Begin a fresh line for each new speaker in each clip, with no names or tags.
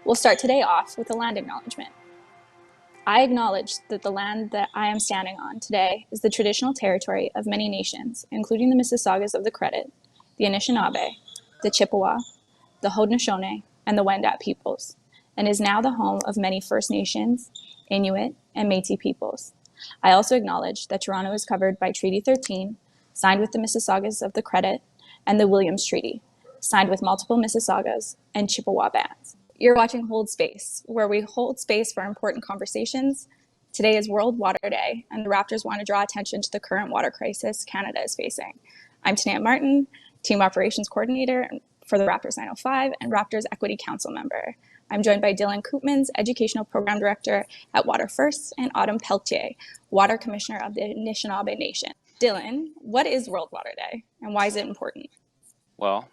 We'll start today off with a land acknowledgement. I acknowledge that the land that I am standing on today is the traditional territory of many nations, including the Mississaugas of the Credit, the Anishinaabe, the Chippewa, the Haudenosaunee, and the Wendat peoples, and is now the home of many First Nations, Inuit, and Métis peoples. I also acknowledge that Toronto is covered by Treaty 13, signed with the Mississaugas of the Credit, and the Williams Treaty, signed with multiple Mississaugas and Chippewa bands. You're watching Hold Space, where we hold space for important conversations. Today is World Water Day, and the Raptors want to draw attention to the current water crisis Canada is facing. I'm Tenneya Martin, Team Operations Coordinator for the Raptors 905 and Raptors Equity Council member. I'm joined by Dillon Koopmans, Educational Program Director at Water First, and Autumn Peltier, Water Commissioner of the Anishinaabe Nation. Dillon, what is World Water Day, and why is it important?
Well,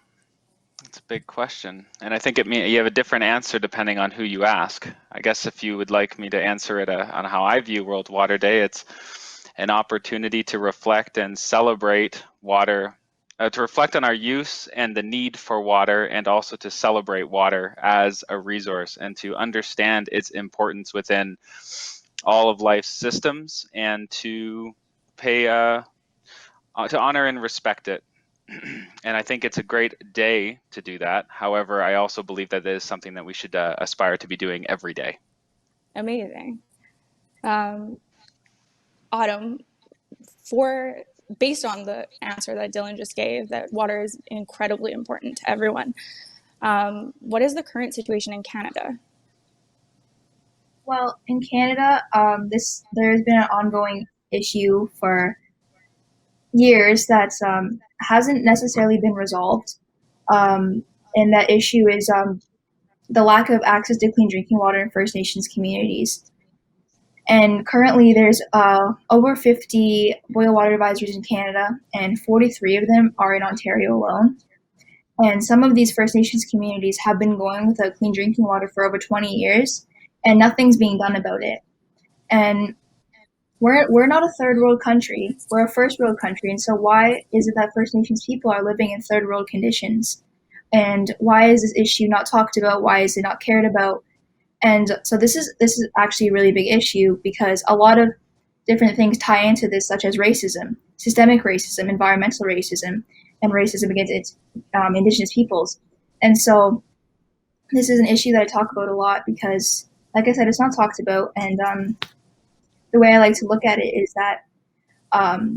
it's a big question, and I think you have a different answer depending on who you ask. I guess if you would like me to answer it on how I view World Water Day, it's an opportunity to reflect and celebrate water, to reflect on our use and the need for water, and also to celebrate water as a resource and to understand its importance within all of life's systems, and to pay to honor and respect it. And I think it's a great day to do that. However, I also believe that it is something that we should aspire to be doing every day.
Amazing. Autumn, based on the answer that Dillon just gave, that water is incredibly important to everyone, what is the current situation in Canada?
Well, in Canada, there's been an ongoing issue for years that hasn't necessarily been resolved, and that issue is the lack of access to clean drinking water in First Nations communities. And currently there's over 50 boil water advisories in Canada, and 43 of them are in Ontario alone. And some of these First Nations communities have been going without clean drinking water for over 20 years, and nothing's being done about it. And we're not a third world country, we're a first world country. And so why is it that First Nations people are living in third world conditions? And why is this issue not talked about? Why is it not cared about? And so this is actually a really big issue, because a lot of different things tie into this, such as racism, systemic racism, environmental racism, and racism against Indigenous peoples. And so this is an issue that I talk about a lot because, like I said, it's not talked about. And the way I like to look at it is that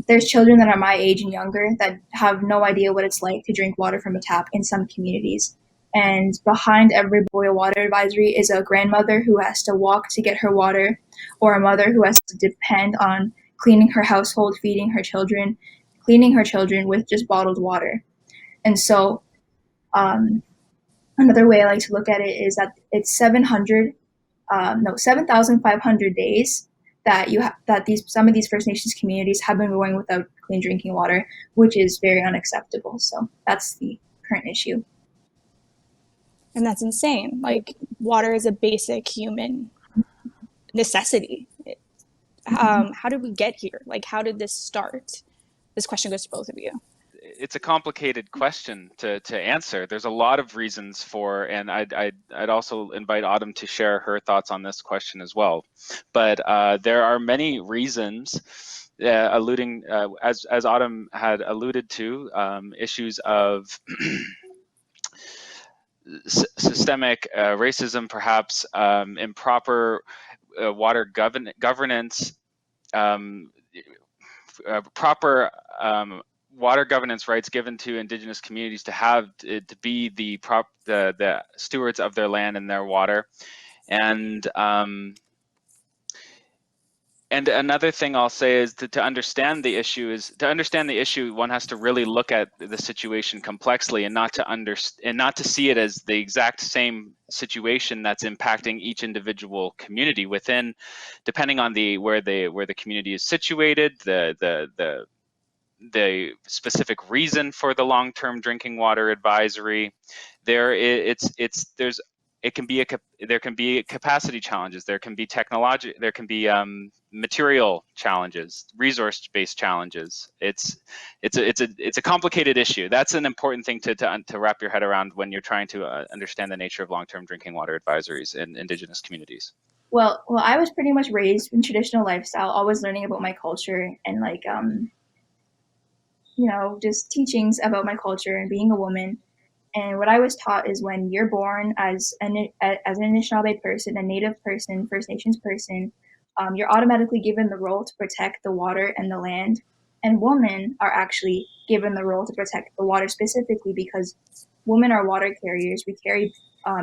there's children that are my age and younger that have no idea what it's like to drink water from a tap in some communities. And behind every boil water advisory is a grandmother who has to walk to get her water, or a mother who has to depend on cleaning her household, feeding her children, cleaning her children with just bottled water. And so another way I like to look at it is that it's 7,500 days that some of these First Nations communities have been going without clean drinking water, which is very unacceptable. So that's the current issue.
And that's insane. Like, water is a basic human necessity. How did we get here? Like, how did this start? This question goes to both of you.
It's a complicated question to answer. There's a lot of reasons for, and I'd also invite Autumn to share her thoughts on this question as well. But there are many reasons, alluding, as Autumn had alluded to, issues of systemic racism, perhaps improper water governance, proper water governance rights given to Indigenous communities to be the stewards of their land and their water. And another thing I'll say is to understand the issue, one has to really look at the situation complexly, and not to see it as the exact same situation that's impacting each individual community within, depending on where the community is situated, the specific reason for the long-term drinking water advisory. There's there can be capacity challenges, there can be material challenges, resource-based challenges. It's a complicated issue. That's an important thing to wrap your head around when you're trying to understand the nature of long-term drinking water advisories in indigenous communities.
Well, I was pretty much raised in traditional lifestyle, always learning about my culture and like just teachings about my culture and being a woman. And what I was taught is when you're born as an Anishinaabe person, a Native person, First Nations person, you're automatically given the role to protect the water and the land. And women are actually given the role to protect the water specifically because women are water carriers. We carry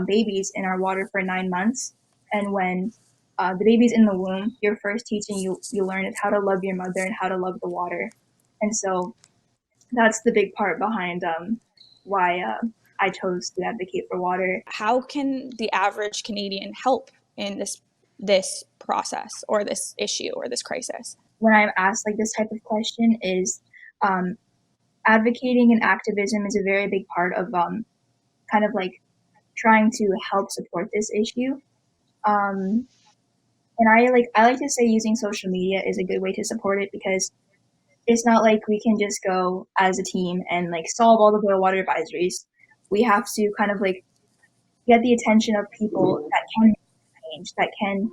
babies in our water for 9 months. And when the baby's in the womb, your first teaching you learn is how to love your mother and how to love the water. And so that's the big part behind why I chose to advocate for water.
How can the average Canadian help in this process or this issue or this crisis?
When I'm asked like this type of question is advocating and activism is a very big part of kind of like trying to help support this issue. And I like to say using social media is a good way to support it because it's not like we can just go as a team and like solve all the boil water advisories. We have to kind of like get the attention of people that can change, that can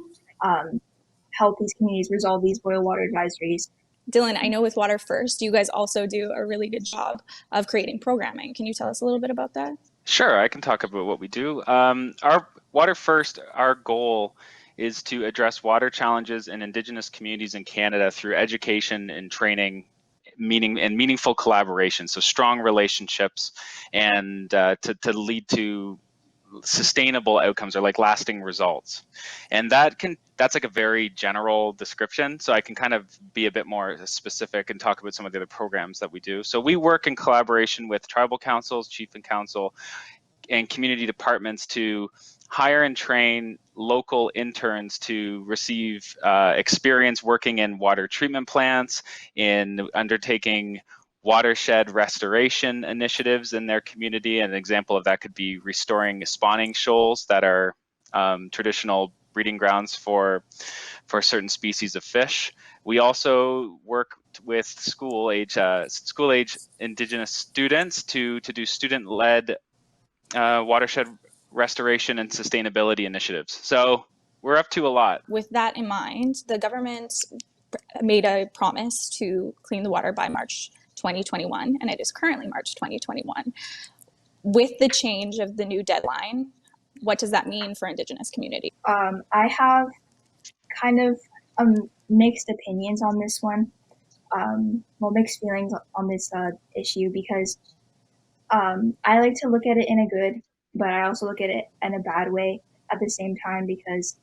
help these communities resolve these boil water advisories.
Dillon, I know with Water First, you guys also do a really good job of creating programming. Can you tell us a little bit about that?
Sure, I can talk about what we do. Our Water First, our goal is to address water challenges in Indigenous communities in Canada through education and training, meaningful collaboration. So strong relationships and to lead to sustainable outcomes or like lasting results. And that's like a very general description. So I can kind of be a bit more specific and talk about some of the other programs that we do. So we work in collaboration with tribal councils, chief and council, and community departments to hire and train local interns to receive experience working in water treatment plants, in undertaking watershed restoration initiatives in their community. An example of that could be restoring spawning shoals that are traditional breeding grounds for certain species of fish. We also work with school age Indigenous students to do student-led watershed restoration and sustainability initiatives. So we're up to a lot.
With that in mind, the government made a promise to clean the water by March 2021, and it is currently March 2021. With the change of the new deadline, what does that mean for Indigenous community?
I have kind of mixed opinions on this one. Mixed feelings on this issue because I like to look at it in a good, but I also look at it in a bad way at the same time because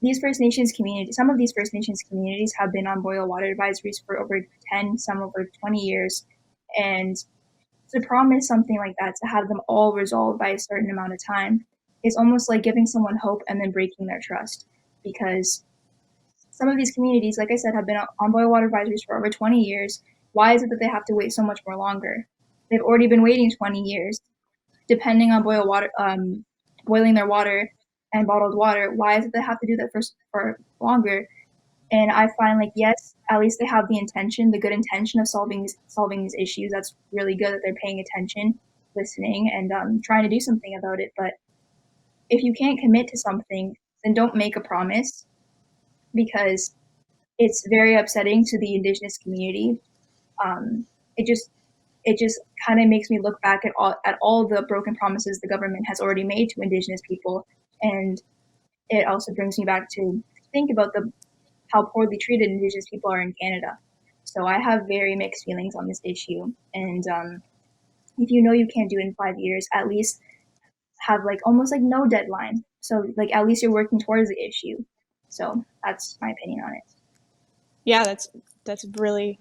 these First Nations communities, some of these First Nations communities have been on boil water advisories for over 10, some over 20 years. And to promise something like that, to have them all resolved by a certain amount of time, is almost like giving someone hope and then breaking their trust. Because some of these communities, like I said, have been on boil water advisories for over 20 years. Why is it that they have to wait so much more longer? They've already been waiting 20 years, depending on boiling their water and bottled water. Why is it they have to do that for longer? And I find like, yes, at least they have the intention, the good intention of solving these issues. That's really good that they're paying attention, listening, and trying to do something about it. But if you can't commit to something, then don't make a promise, because it's very upsetting to the Indigenous community. It just kind of makes me look back at all the broken promises the government has already made to Indigenous people, and it also brings me back to think about how poorly treated Indigenous people are in Canada. So I have very mixed feelings on this issue, and if you know you can't do it in 5 years, at least have like almost like no deadline. So like at least you're working towards the issue. So that's my opinion on it.
Yeah, that's really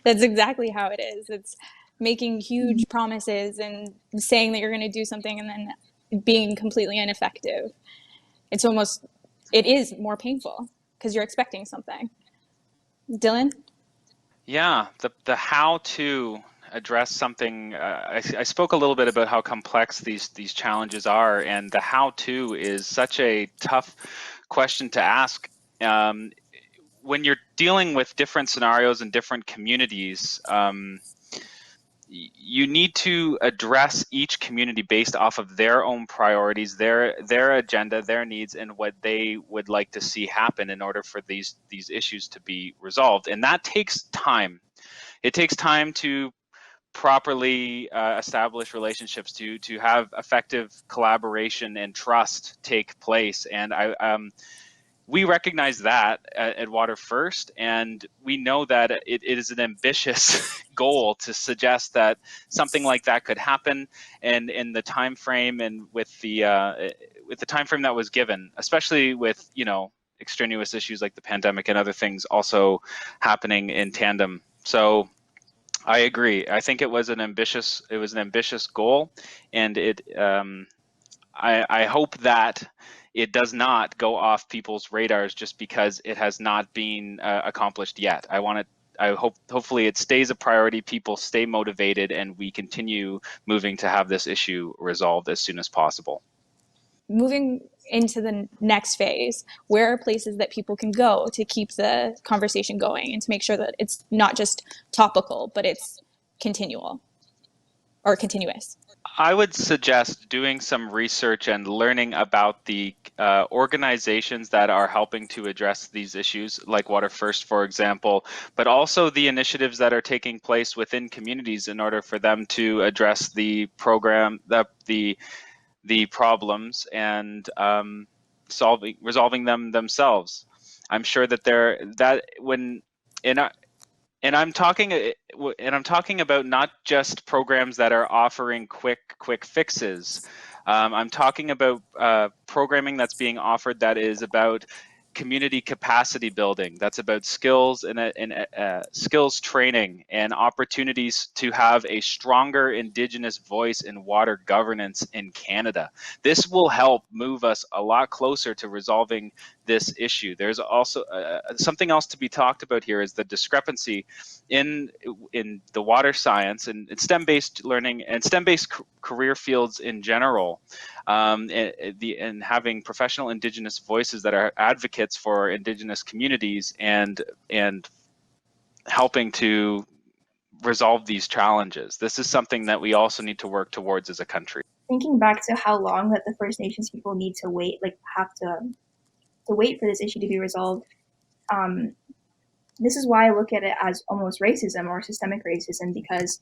that's exactly how it is. It's making huge promises and saying that you're going to do something and then being completely ineffective. It is more painful because you're expecting something. Dillon?
Yeah, the how to address something. I spoke a little bit about how complex these challenges are, and the how-to is such a tough question to ask. When you're dealing with different scenarios and different communities, you need to address each community based off of their own priorities, their agenda, their needs, and what they would like to see happen in order for these issues to be resolved. And that takes time. It takes time to properly establish relationships, to have effective collaboration and trust take place. And we recognize that at Water First, and we know that it is an ambitious goal to suggest that something like that could happen, and in the time frame and with the time frame that was given, especially with extraneous issues like the pandemic and other things also happening in tandem. So I agree. I think it was an ambitious goal, and I hope that it does not go off people's radars just because it has not been accomplished yet. Hopefully it stays a priority, people stay motivated, and we continue moving to have this issue resolved as soon as possible.
Moving into the next phase, where are places that people can go to keep the conversation going and to make sure that it's not just topical, but it's continual or continuous?
I would suggest doing some research and learning about the organizations that are helping to address these issues, like Water First, for example, but also the initiatives that are taking place within communities in order for them to address the problems and resolving them themselves. I'm sure that and I'm talking about not just programs that are offering quick fixes. I'm talking about programming that's being offered that is about community capacity building, that's about skills and skills training and opportunities to have a stronger Indigenous voice in water governance in Canada. This will help move us a lot closer to resolving this issue. There's also something else to be talked about here, is the discrepancy in the water science and STEM-based learning and STEM-based career fields in general, and having professional Indigenous voices that are advocates for Indigenous communities and helping to resolve these challenges. This is something that we also need to work towards as a country.
Thinking back to how long that the First Nations people need to wait, have to wait for this issue to be resolved, this is why I look at it as almost racism or systemic racism, because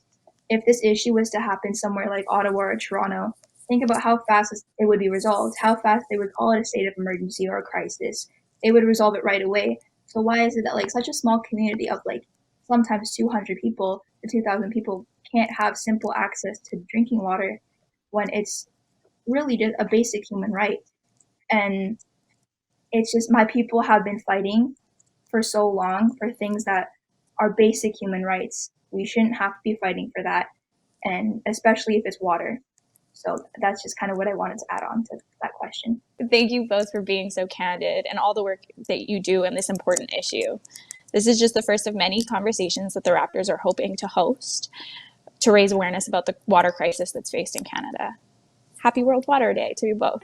if this issue was to happen somewhere like Ottawa or Toronto, think about how fast it would be resolved, how fast they would call it a state of emergency or a crisis. They would resolve it right away. So why is it that such a small community of sometimes 200 people to 2,000 people can't have simple access to drinking water when it's really just a basic human right? And it's just, my people have been fighting for so long for things that are basic human rights. We shouldn't have to be fighting for that, and especially if it's water. So that's just kind of what I wanted to add on to that question.
Thank you both for being so candid and all the work that you do in this important issue. This is just the first of many conversations that the Raptors are hoping to host to raise awareness about the water crisis that's faced in Canada. Happy World Water Day to you both.